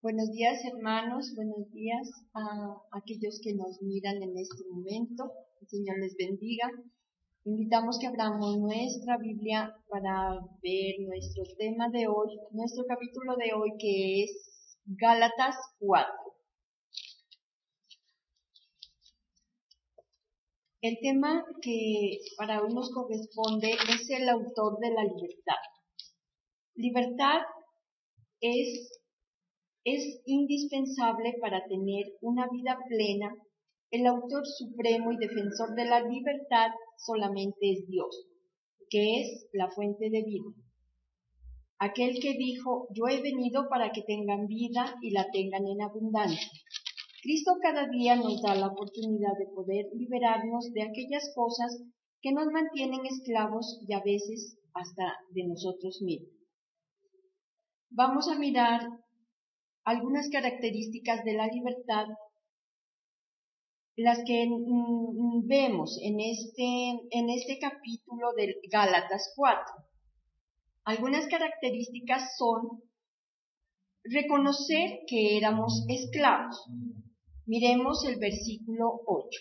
Buenos días, hermanos, buenos días a aquellos que nos miran en este momento. El Señor les bendiga. Invitamos que abramos nuestra Biblia para ver nuestro tema de hoy, nuestro capítulo de hoy, que es Gálatas 4. El tema que para hoy nos corresponde es el autor de la libertad. Libertad es indispensable para tener una vida plena. El autor supremo y defensor de la libertad solamente es Dios, que es la fuente de vida. Aquel que dijo, yo he venido para que tengan vida y la tengan en abundancia. Cristo cada día nos da la oportunidad de poder liberarnos de aquellas cosas que nos mantienen esclavos y a veces hasta de nosotros mismos. Vamos a mirar algunas características de la libertad, las que vemos en este capítulo de Gálatas 4. Algunas características son reconocer que éramos esclavos. Miremos el versículo 8.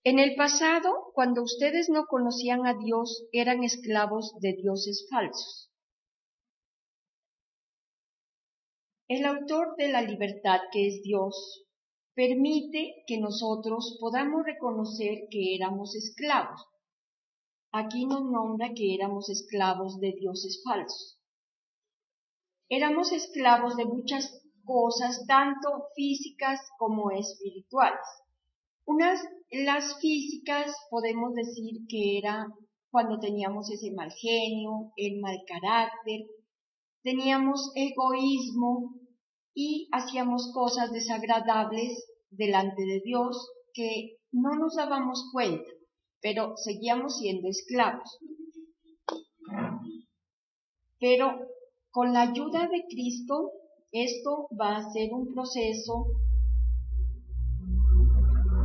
En el pasado, cuando ustedes no conocían a Dios, eran esclavos de dioses falsos. El autor de la libertad, que es Dios, permite que nosotros podamos reconocer que éramos esclavos. Aquí nos nombra que éramos esclavos de dioses falsos. Éramos esclavos de muchas cosas, tanto físicas como espirituales. Las físicas podemos decir que era cuando teníamos ese mal genio, el mal carácter, teníamos egoísmo y hacíamos cosas desagradables delante de Dios que no nos dábamos cuenta, pero seguíamos siendo esclavos. Pero con la ayuda de Cristo, esto va a ser un proceso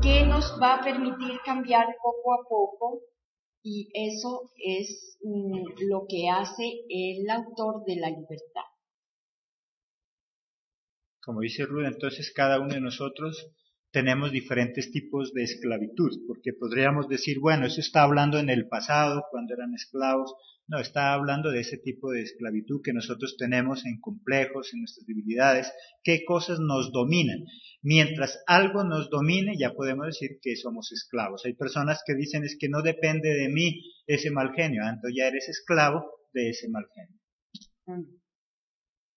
que nos va a permitir cambiar poco a poco, y eso es lo que hace el autor de la libertad. Como dice Ruth, entonces cada uno de nosotros tenemos diferentes tipos de esclavitud, porque podríamos decir, bueno, eso está hablando en el pasado, cuando eran esclavos. No, está hablando de ese tipo de esclavitud que nosotros tenemos en complejos, en nuestras debilidades, qué cosas nos dominan. Mientras algo nos domine, ya podemos decir que somos esclavos. Hay personas que dicen, es que no depende de mí ese mal genio, entonces ya eres esclavo de ese mal genio.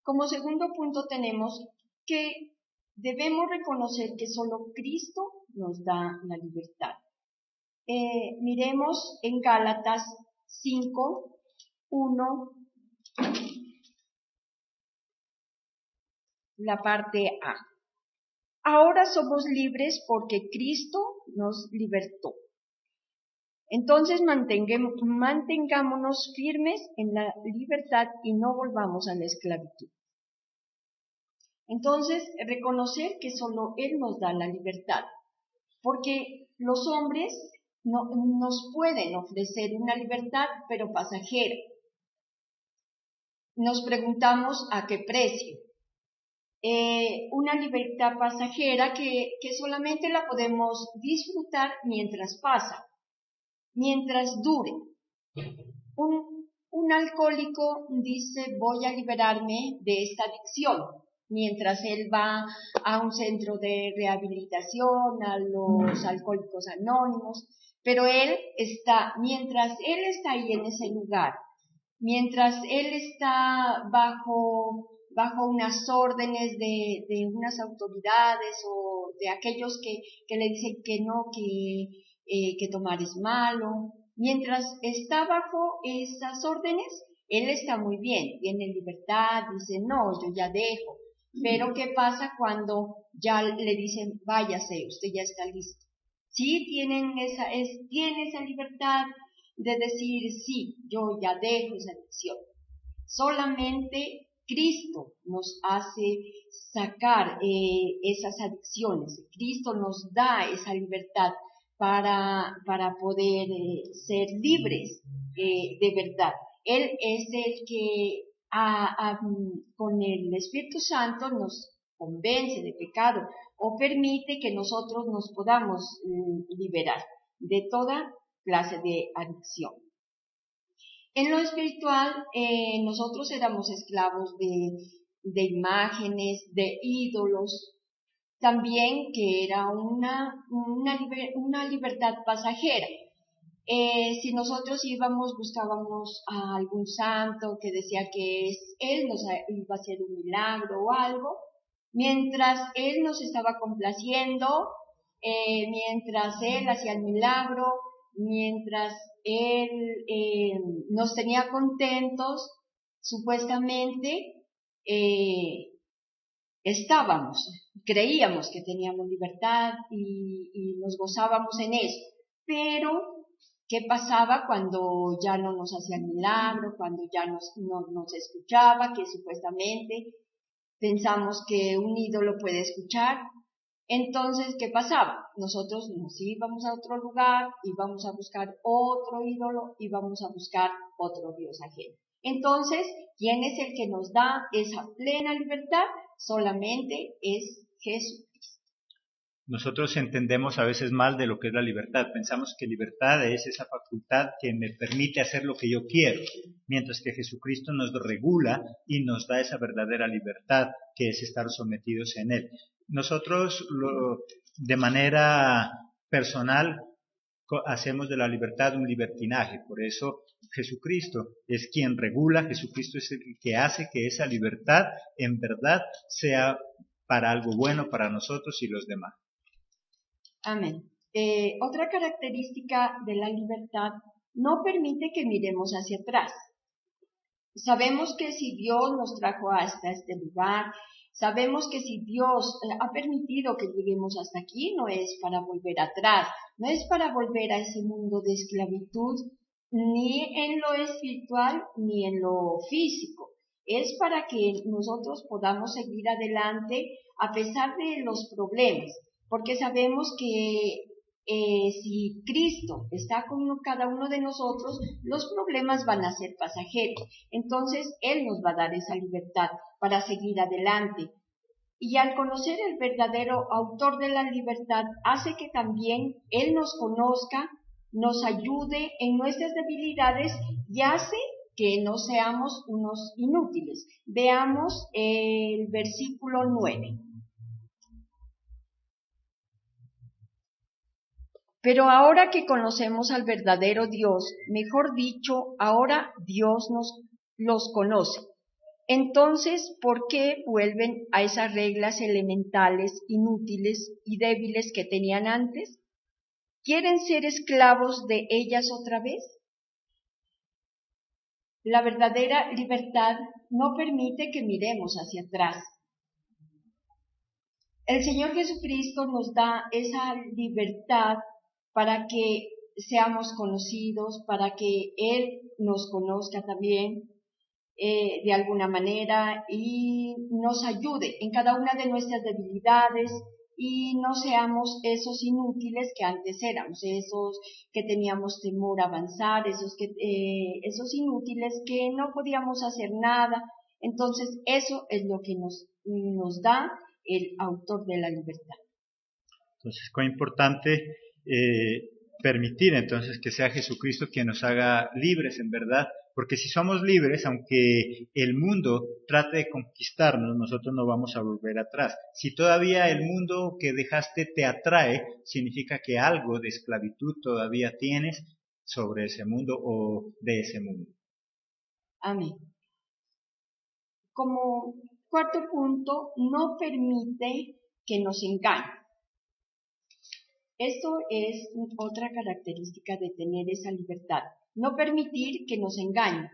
Como segundo punto tenemos que debemos reconocer que solo Cristo nos da la libertad. Miremos en Gálatas 5, 1, la parte A. Ahora somos libres porque Cristo nos libertó. Entonces mantengámonos firmes en la libertad y no volvamos a la esclavitud. Entonces, reconocer que solo Él nos da la libertad, porque los hombres nos pueden ofrecer una libertad, pero pasajera. Nos preguntamos a qué precio. Una libertad pasajera que solamente la podemos disfrutar mientras pasa, mientras dure. Un alcohólico dice, voy a liberarme de esta adicción, mientras él va a un centro de rehabilitación, a los alcohólicos anónimos, pero mientras él está ahí en ese lugar, mientras él está bajo unas órdenes de unas autoridades o de aquellos que le dicen que no, que tomar es malo, mientras está bajo esas órdenes, él está muy bien, tiene libertad, dice, no, yo ya dejo. Pero ¿qué pasa cuando ya le dicen, váyase, usted ya está listo? Sí, tiene esa libertad de decir, sí, yo ya dejo esa adicción. Solamente Cristo nos hace sacar esas adicciones. Cristo nos da esa libertad para poder ser libres de verdad. Él es el que con el Espíritu Santo nos convence de pecado o permite que nosotros nos podamos liberar de toda clase de adicción. En lo espiritual, nosotros éramos esclavos de imágenes, de ídolos, también que era una libertad pasajera. Si nosotros buscábamos a algún santo que decía que él nos iba a hacer un milagro o algo, mientras él nos estaba complaciendo, mientras él hacía el milagro, mientras él nos tenía contentos, supuestamente creíamos que teníamos libertad y nos gozábamos en eso. Pero, ¿qué pasaba cuando ya no nos hacía el milagro, cuando ya no nos escuchaba, que supuestamente pensamos que un ídolo puede escuchar? Entonces, ¿qué pasaba? Nosotros nos íbamos a otro lugar, íbamos a buscar otro ídolo, íbamos a buscar otro Dios ajeno. Entonces, ¿quién es el que nos da esa plena libertad? Solamente es Jesucristo. Nosotros entendemos a veces mal de lo que es la libertad. Pensamos que libertad es esa facultad que me permite hacer lo que yo quiero, mientras que Jesucristo nos regula y nos da esa verdadera libertad que es estar sometidos en Él. Nosotros de manera personal hacemos de la libertad un libertinaje, por eso Jesucristo es quien regula, Jesucristo es el que hace que esa libertad en verdad sea para algo bueno para nosotros y los demás. Amén. Otra característica de la libertad no permite que miremos hacia atrás. Sabemos que si Dios nos trajo hasta este lugar, sabemos que si Dios ha permitido que lleguemos hasta aquí, no es para volver atrás, no es para volver a ese mundo de esclavitud, ni en lo espiritual ni en lo físico. Es para que nosotros podamos seguir adelante a pesar de los problemas, porque sabemos que si Cristo está con cada uno de nosotros, los problemas van a ser pasajeros. Entonces, Él nos va a dar esa libertad para seguir adelante. Y al conocer el verdadero autor de la libertad, hace que también Él nos conozca, nos ayude en nuestras debilidades y hace que no seamos unos inútiles. Veamos el versículo 9. Pero ahora que conocemos al verdadero Dios, mejor dicho, ahora Dios los conoce. Entonces, ¿por qué vuelven a esas reglas elementales, inútiles y débiles que tenían antes? ¿Quieren ser esclavos de ellas otra vez? La verdadera libertad no permite que miremos hacia atrás. El Señor Jesucristo nos da esa libertad para que seamos conocidos, para que Él nos conozca también de alguna manera y nos ayude en cada una de nuestras debilidades y no seamos esos inútiles que antes éramos, esos que teníamos temor a avanzar, esos inútiles que no podíamos hacer nada. Entonces eso es lo que nos da el autor de la libertad. Entonces, es importante permitir entonces que sea Jesucristo quien nos haga libres en verdad, porque si somos libres, aunque el mundo trate de conquistarnos, nosotros no vamos a volver atrás. Si todavía el mundo que dejaste te atrae, significa que algo de esclavitud todavía tienes sobre ese mundo o de ese mundo. Amén. Como cuarto punto, no permite que nos engañen. Esto es otra característica de tener esa libertad, no permitir que nos engañen.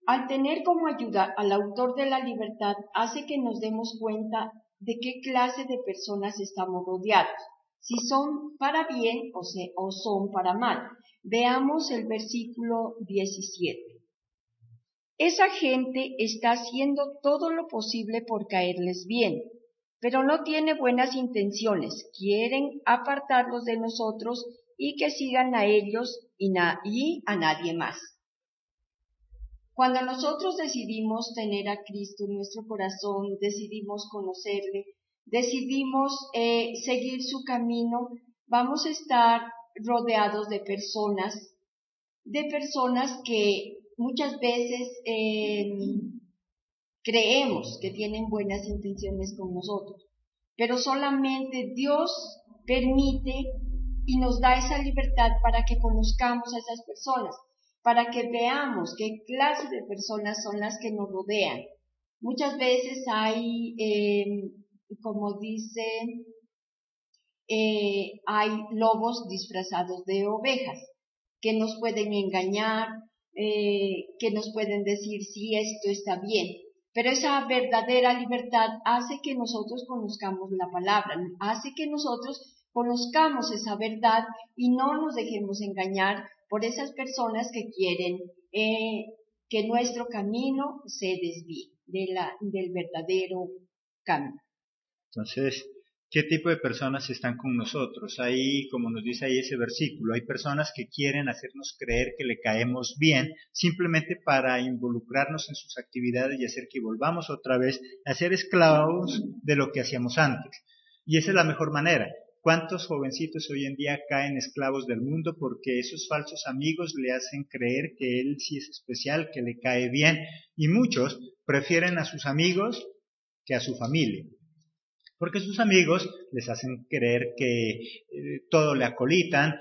Al tener como ayuda al autor de la libertad, hace que nos demos cuenta de qué clase de personas estamos rodeados, si son para bien o son para mal. Veamos el versículo 17. Esa gente está haciendo todo lo posible por caerles bien, pero no tiene buenas intenciones, quieren apartarlos de nosotros y que sigan a ellos y a nadie más. Cuando nosotros decidimos tener a Cristo en nuestro corazón, decidimos conocerle, decidimos seguir su camino, vamos a estar rodeados de personas que muchas veces creemos que tienen buenas intenciones con nosotros, pero solamente Dios permite y nos da esa libertad para que conozcamos a esas personas, para que veamos qué clase de personas son las que nos rodean. Muchas veces hay, como dicen, hay lobos disfrazados de ovejas que nos pueden engañar, que nos pueden decir si esto está bien. Pero esa verdadera libertad hace que nosotros conozcamos la palabra, hace que nosotros conozcamos esa verdad y no nos dejemos engañar por esas personas que quieren que nuestro camino se desvíe del verdadero camino. Entonces, ¿qué tipo de personas están con nosotros? Ahí, como nos dice ahí ese versículo, hay personas que quieren hacernos creer que le caemos bien simplemente para involucrarnos en sus actividades y hacer que volvamos otra vez a ser esclavos de lo que hacíamos antes. Y esa es la mejor manera. ¿Cuántos jovencitos hoy en día caen esclavos del mundo porque esos falsos amigos le hacen creer que él sí es especial, que le cae bien? Y muchos prefieren a sus amigos que a su familia, porque sus amigos les hacen creer que todo le acolitan,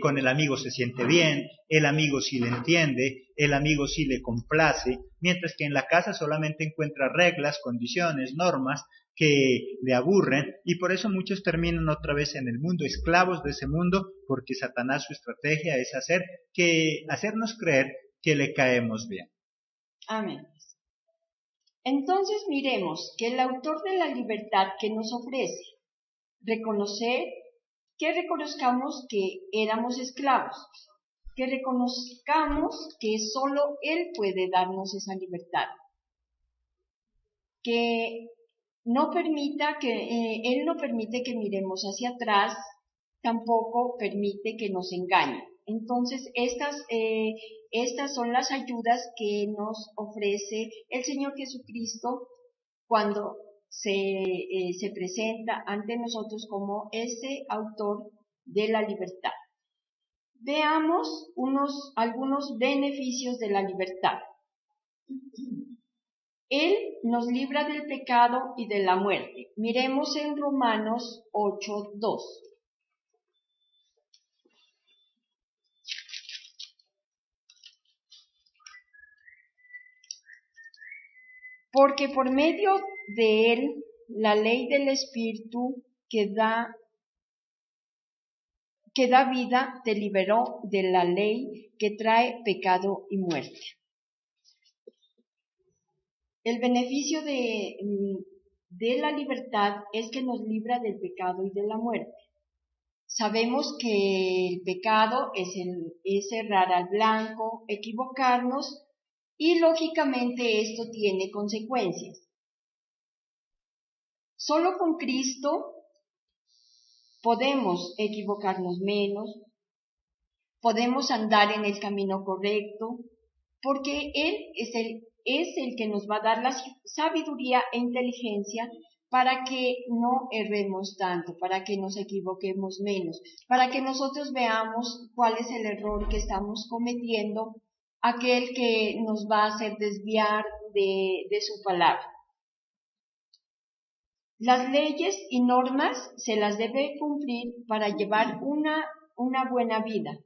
con el amigo se siente bien, el amigo sí le entiende, el amigo sí le complace, mientras que en la casa solamente encuentra reglas, condiciones, normas que le aburren, y por eso muchos terminan otra vez en el mundo, esclavos de ese mundo, porque Satanás su estrategia es hacernos creer que le caemos bien. Amén. Entonces miremos que el autor de la libertad que nos ofrece que reconozcamos que éramos esclavos, que reconozcamos que solo Él puede darnos esa libertad, que Él no permite que miremos hacia atrás, tampoco permite que nos engañen. Entonces, estas son las ayudas que nos ofrece el Señor Jesucristo cuando se presenta ante nosotros como ese autor de la libertad. Veamos algunos beneficios de la libertad. Él nos libra del pecado y de la muerte. Miremos en Romanos 8:2. Porque por medio de él, la ley del Espíritu que da vida te liberó de la ley que trae pecado y muerte. El beneficio de la libertad es que nos libra del pecado y de la muerte. Sabemos que el pecado es errar al blanco, equivocarnos, y lógicamente esto tiene consecuencias. Solo con Cristo podemos equivocarnos menos, podemos andar en el camino correcto, porque Él es el que nos va a dar la sabiduría e inteligencia para que no erremos tanto, para que nos equivoquemos menos, para que nosotros veamos cuál es el error que estamos cometiendo, aquel que nos va a hacer desviar de su palabra. Las leyes y normas se las debe cumplir para llevar una buena vida,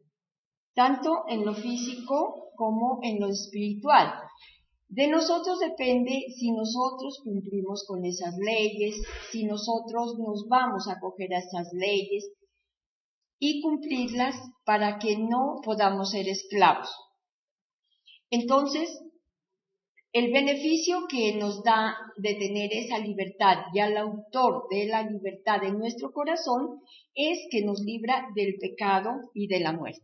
tanto en lo físico como en lo espiritual. De nosotros depende si nosotros cumplimos con esas leyes, si nosotros nos vamos a acoger a esas leyes y cumplirlas para que no podamos ser esclavos. Entonces, el beneficio que nos da de tener esa libertad y al autor de la libertad en nuestro corazón es que nos libra del pecado y de la muerte.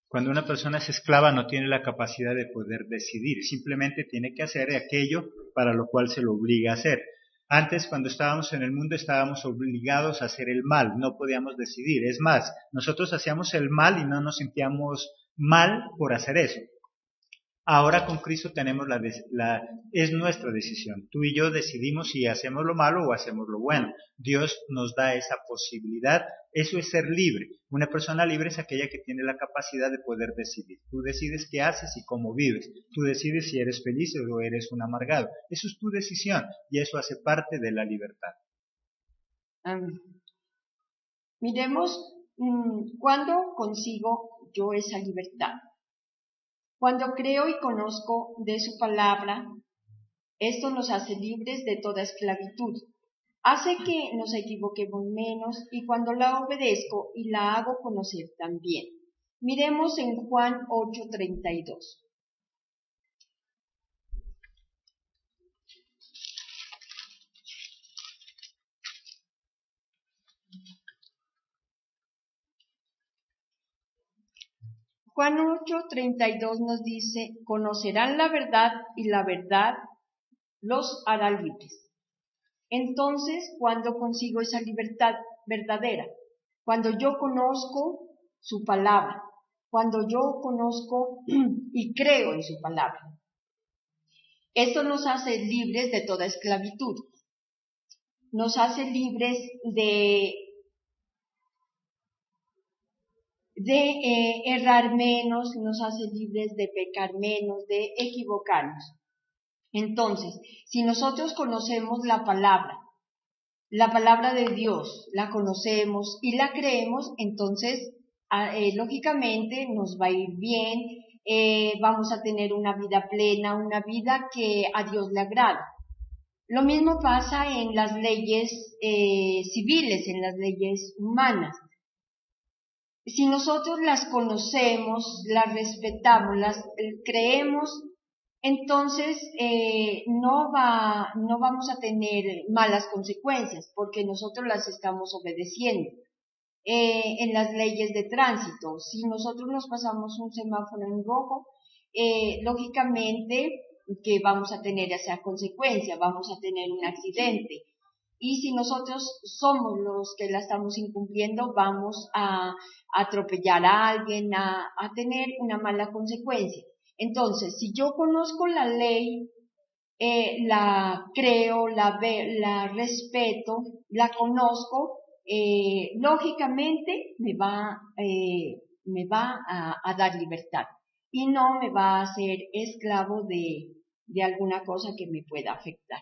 Cuando una persona es esclava no tiene la capacidad de poder decidir, simplemente tiene que hacer aquello para lo cual se lo obliga a hacer. Antes, cuando estábamos en el mundo, estábamos obligados a hacer el mal, no podíamos decidir. Es más, nosotros hacíamos el mal y no nos sentíamos mal por hacer eso. Ahora con Cristo tenemos es nuestra decisión. Tú y yo decidimos si hacemos lo malo o hacemos lo bueno. Dios nos da esa posibilidad. Eso es ser libre. Una persona libre es aquella que tiene la capacidad de poder decidir. Tú decides qué haces y cómo vives. Tú decides si eres feliz o eres un amargado. Eso es tu decisión y eso hace parte de la libertad. Miremos cuándo consigo yo esa libertad. Cuando creo y conozco de su palabra, esto nos hace libres de toda esclavitud. Hace que nos equivoquemos menos y cuando la obedezco y la hago conocer también. Miremos en Juan 8:32. Juan 8:32 nos dice, conocerán la verdad y la verdad los hará libres. Entonces, ¿cuándo consigo esa libertad verdadera? Cuando yo conozco su palabra, cuando yo conozco y creo en su palabra. Esto nos hace libres de toda esclavitud. Nos hace libres de errar menos, nos hace libres de pecar menos, de equivocarnos. Entonces, si nosotros conocemos la palabra de Dios, la conocemos y la creemos, entonces, lógicamente nos va a ir bien, vamos a tener una vida plena, una vida que a Dios le agrada. Lo mismo pasa en las leyes civiles, en las leyes humanas. Si nosotros las conocemos, las respetamos, las creemos, entonces no vamos a tener malas consecuencias porque nosotros las estamos obedeciendo. En las leyes de tránsito, si nosotros nos pasamos un semáforo en rojo, lógicamente que vamos a tener esa consecuencia, vamos a tener un accidente. Y si nosotros somos los que la estamos incumpliendo, vamos a atropellar a alguien, a tener una mala consecuencia. Entonces, si yo conozco la ley, la creo, la respeto, la conozco, lógicamente me va a dar libertad y no me va a hacer esclavo de alguna cosa que me pueda afectar.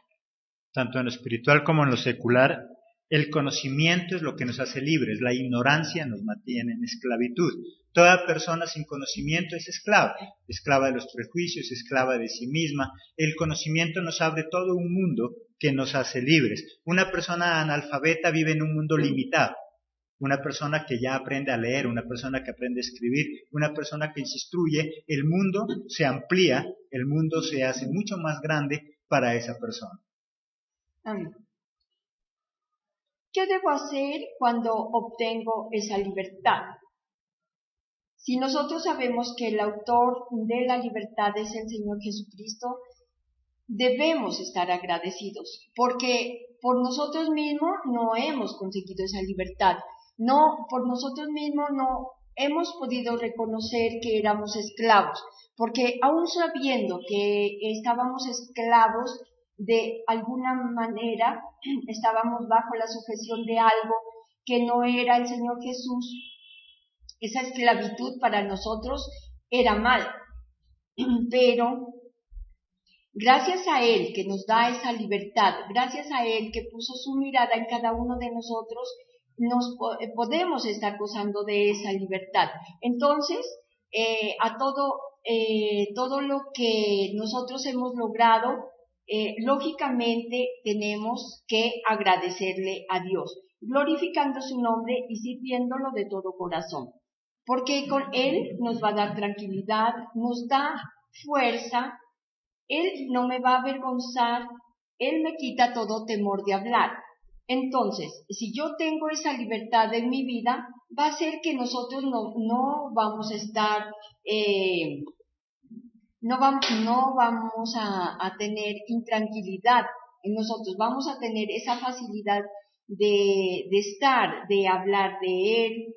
Tanto en lo espiritual como en lo secular, el conocimiento es lo que nos hace libres, la ignorancia nos mantiene en esclavitud. Toda persona sin conocimiento es esclava, esclava de los prejuicios, esclava de sí misma. El conocimiento nos abre todo un mundo que nos hace libres. Una persona analfabeta vive en un mundo limitado. Una persona que ya aprende a leer, una persona que aprende a escribir, una persona que se instruye, el mundo se amplía, el mundo se hace mucho más grande para esa persona. ¿Qué debo hacer cuando obtengo esa libertad? Si nosotros sabemos que el autor de la libertad es el Señor Jesucristo, debemos estar agradecidos, porque por nosotros mismos no hemos conseguido esa libertad, por nosotros mismos no hemos podido reconocer que éramos esclavos, porque aún sabiendo que estábamos esclavos, de alguna manera estábamos bajo la sujeción de algo que no era el Señor Jesús. Esa esclavitud para nosotros era mal, pero gracias a Él que nos da esa libertad, gracias a Él que puso su mirada en cada uno de nosotros, podemos estar gozando de esa libertad. Entonces, todo lo que nosotros hemos logrado, lógicamente tenemos que agradecerle a Dios, glorificando su nombre y sirviéndolo de todo corazón, porque con Él nos va a dar tranquilidad, nos da fuerza. Él no me va a avergonzar, Él me quita todo temor de hablar. Entonces, si yo tengo esa libertad en mi vida, va a ser que nosotros no vamos a estar, no vamos a tener intranquilidad en nosotros, vamos a tener esa facilidad de estar, de hablar de Él,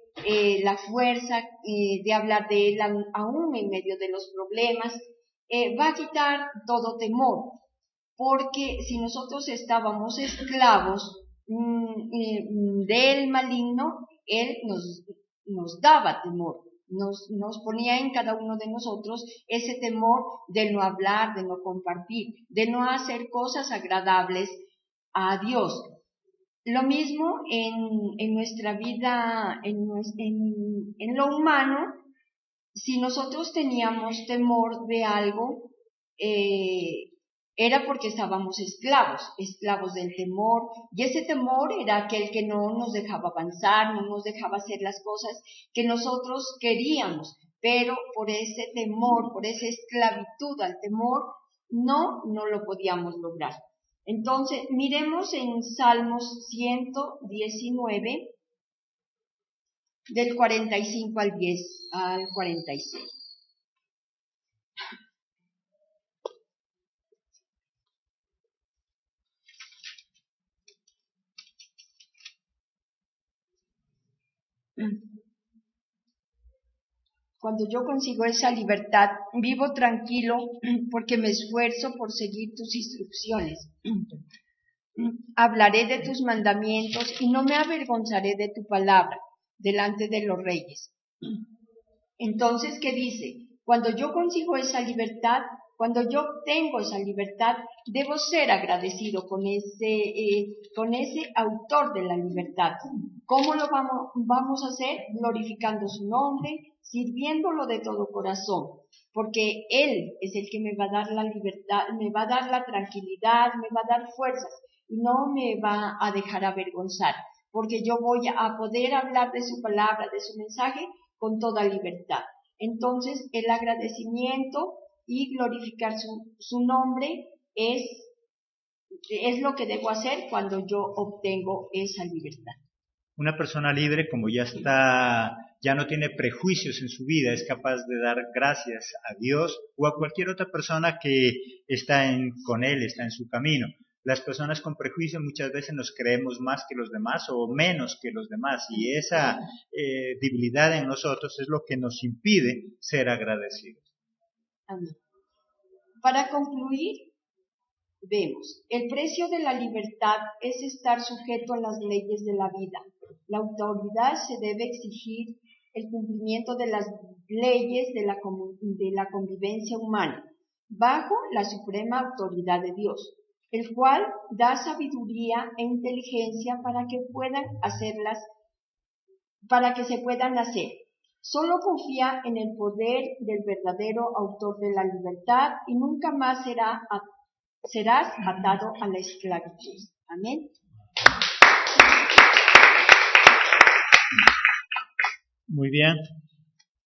la fuerza de hablar de Él aún en medio de los problemas. va a quitar todo temor, porque si nosotros estábamos esclavos del maligno, él nos daba temor, nos ponía en cada uno de nosotros ese temor de no hablar, de no compartir, de no hacer cosas agradables a Dios. Lo mismo en nuestra vida, en lo humano. Si nosotros teníamos temor de algo, era porque estábamos esclavos del temor, y ese temor era aquel que no nos dejaba avanzar, no nos dejaba hacer las cosas que nosotros queríamos, pero por ese temor, por esa esclavitud al temor, no lo podíamos lograr. Entonces, miremos en Salmos 119, del 45 al 46. Cuando yo consigo esa libertad, vivo tranquilo porque me esfuerzo por seguir tus instrucciones. Hablaré de tus mandamientos y no me avergonzaré de tu palabra delante de los reyes. Entonces, ¿qué dice? Cuando yo consigo esa libertad, cuando yo tengo esa libertad, debo ser agradecido con ese autor de la libertad. ¿Cómo lo vamos a hacer? Glorificando su nombre, sirviéndolo de todo corazón, porque Él es el que me va a dar la libertad, me va a dar la tranquilidad, me va a dar fuerzas y no me va a dejar avergonzar, porque yo voy a poder hablar de su palabra, de su mensaje, con toda libertad. Entonces, el agradecimiento y glorificar su nombre es lo que debo hacer cuando yo obtengo esa libertad. Una persona libre, como ya no tiene prejuicios en su vida, es capaz de dar gracias a Dios o a cualquier otra persona que está con él, está en su camino. Las personas con prejuicio muchas veces nos creemos más que los demás o menos que los demás, y esa debilidad en nosotros es lo que nos impide ser agradecidos. Amén. Para concluir, vemos, el precio de la libertad es estar sujeto a las leyes de la vida. La autoridad se debe exigir el cumplimiento de las leyes de la convivencia humana, bajo la suprema autoridad de Dios, el cual da sabiduría e inteligencia para que se puedan hacer. Solo confía en el poder del verdadero autor de la libertad y nunca más serás atado a la esclavitud. Amén. Muy bien.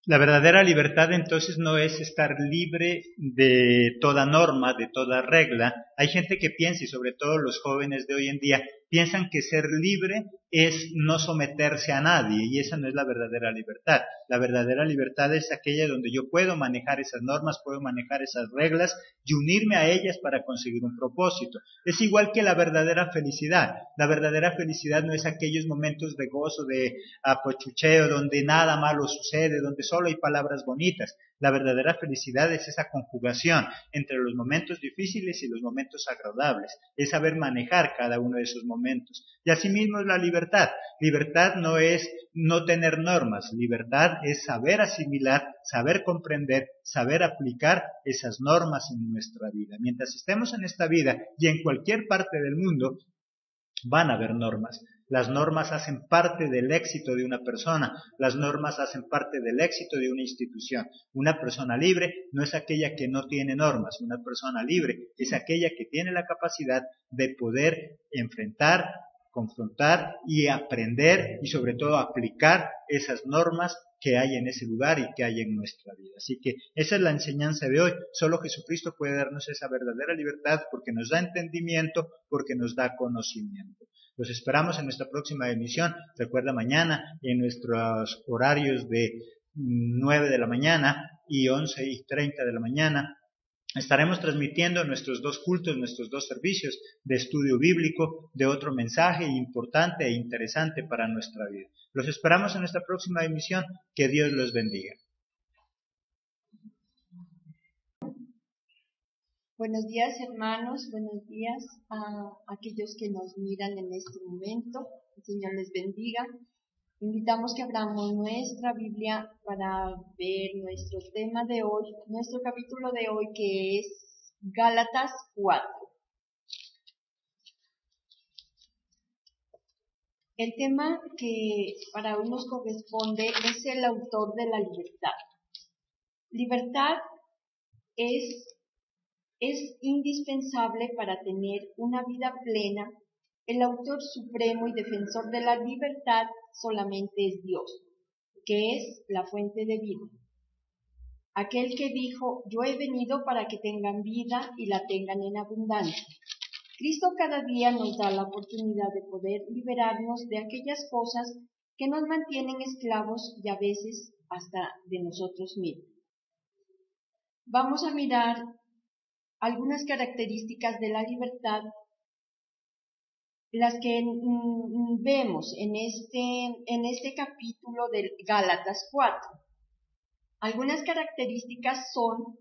La verdadera libertad entonces no es estar libre de toda norma, de toda regla. Hay gente que piensa, y sobre todo los jóvenes de hoy en día, piensan que ser libre es no someterse a nadie, y esa no es la verdadera libertad. La verdadera libertad es aquella donde yo puedo manejar esas normas, puedo manejar esas reglas y unirme a ellas para conseguir un propósito. Es igual que la verdadera felicidad. La verdadera felicidad no es aquellos momentos de gozo, de apochucheo, donde nada malo sucede, donde solo hay palabras bonitas. La verdadera felicidad es esa conjugación entre los momentos difíciles y los momentos agradables. Es saber manejar cada uno de esos momentos. Y asimismo es la libertad. Libertad no es no tener normas. Libertad es saber asimilar, saber comprender, saber aplicar esas normas en nuestra vida. Mientras estemos en esta vida y en cualquier parte del mundo, van a haber normas. Las normas hacen parte del éxito de una persona, las normas hacen parte del éxito de una institución. Una persona libre no es aquella que no tiene normas, una persona libre es aquella que tiene la capacidad de poder enfrentar, confrontar y aprender y sobre todo aplicar esas normas que hay en ese lugar y que hay en nuestra vida. Así que esa es la enseñanza de hoy. Solo Jesucristo puede darnos esa verdadera libertad porque nos da entendimiento, porque nos da conocimiento. Los esperamos en nuestra próxima emisión. Recuerda, mañana en nuestros horarios de 9 de la mañana y 11:30 de la mañana estaremos transmitiendo nuestros dos cultos, nuestros dos servicios de estudio bíblico, de otro mensaje importante e interesante para nuestra vida. Los esperamos en nuestra próxima emisión. Que Dios los bendiga. Buenos días, hermanos, buenos días a aquellos que nos miran en este momento. El Señor les bendiga. Invitamos que abramos nuestra Biblia para ver nuestro tema de hoy, nuestro capítulo de hoy, que es Gálatas 4. El tema que para hoy nos corresponde es el autor de la libertad. Libertad es indispensable para tener una vida plena. El autor supremo y defensor de la libertad solamente es Dios, que es la fuente de vida. Aquel que dijo, yo he venido para que tengan vida y la tengan en abundancia. Cristo cada día nos da la oportunidad de poder liberarnos de aquellas cosas que nos mantienen esclavos y a veces hasta de nosotros mismos. Vamos a mirar algunas características de la libertad, las que vemos en este capítulo de Gálatas 4. Algunas características son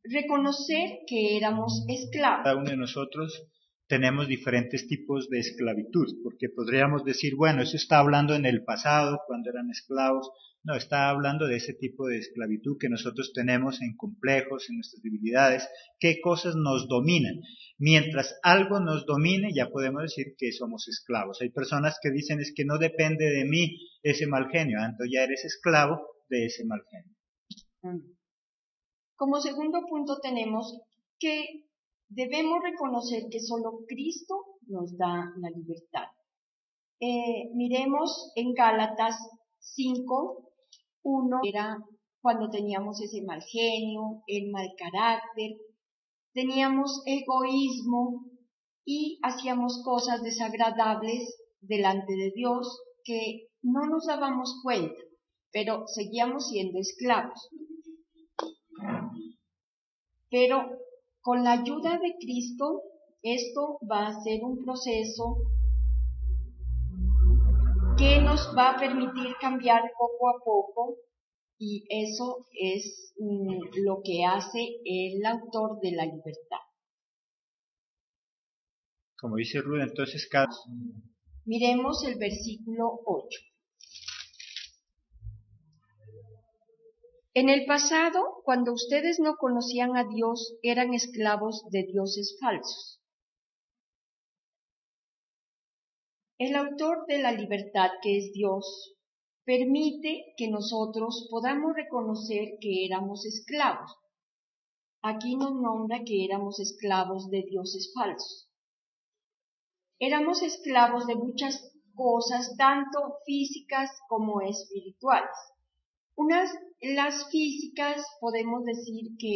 reconocer que éramos esclavos. Cada uno de nosotros tenemos diferentes tipos de esclavitud, porque podríamos decir, bueno, eso está hablando en el pasado, cuando eran esclavos. No, está hablando de ese tipo de esclavitud que nosotros tenemos en complejos, en nuestras debilidades, qué cosas nos dominan. Mientras algo nos domine, ya podemos decir que somos esclavos. Hay personas que dicen, es que no depende de mí ese mal genio, entonces ya eres esclavo de ese mal genio. Como segundo punto tenemos que debemos reconocer que solo Cristo nos da la libertad. Miremos en Gálatas 5:1, era cuando teníamos ese mal genio, el mal carácter, teníamos egoísmo y hacíamos cosas desagradables delante de Dios que no nos dábamos cuenta, pero seguíamos siendo esclavos. Pero con la ayuda de Cristo, esto va a ser un proceso que nos va a permitir cambiar poco a poco, y eso es lo que hace el autor de la libertad. Como dice Rubén, entonces Miremos el versículo 8. En el pasado, cuando ustedes no conocían a Dios, eran esclavos de dioses falsos. El autor de la libertad, que es Dios, permite que nosotros podamos reconocer que éramos esclavos. Aquí nos nombra que éramos esclavos de dioses falsos. Éramos esclavos de muchas cosas, tanto físicas como espirituales. Las físicas podemos decir que